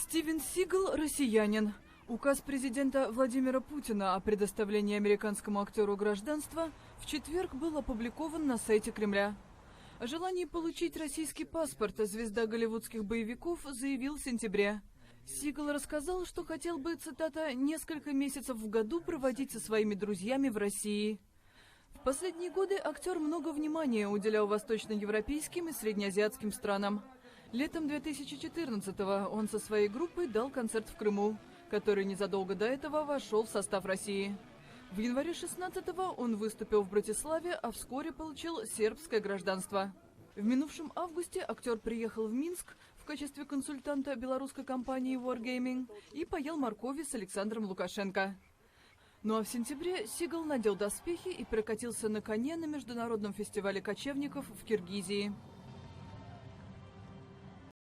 Стивен Сигал – россиянин. Указ президента Владимира Путина о предоставлении американскому актеру гражданства в четверг был опубликован на сайте Кремля. О желании получить российский паспорт звезда голливудских боевиков заявил в сентябре. Сигал рассказал, что хотел бы, цитата, «несколько месяцев в году проводить со своими друзьями в России». В последние годы актер много внимания уделял восточноевропейским и среднеазиатским странам. Летом 2014-го он со своей группой дал концерт в Крыму, который незадолго до этого вошел в состав России. В январе 16-го он выступил в Братиславе, а вскоре получил сербское гражданство. В минувшем августе актер приехал в Минск в качестве консультанта белорусской компании Wargaming и поел моркови с Александром Лукашенко. Ну а в сентябре Сигал надел доспехи и прокатился на коне на международном фестивале кочевников в Киргизии.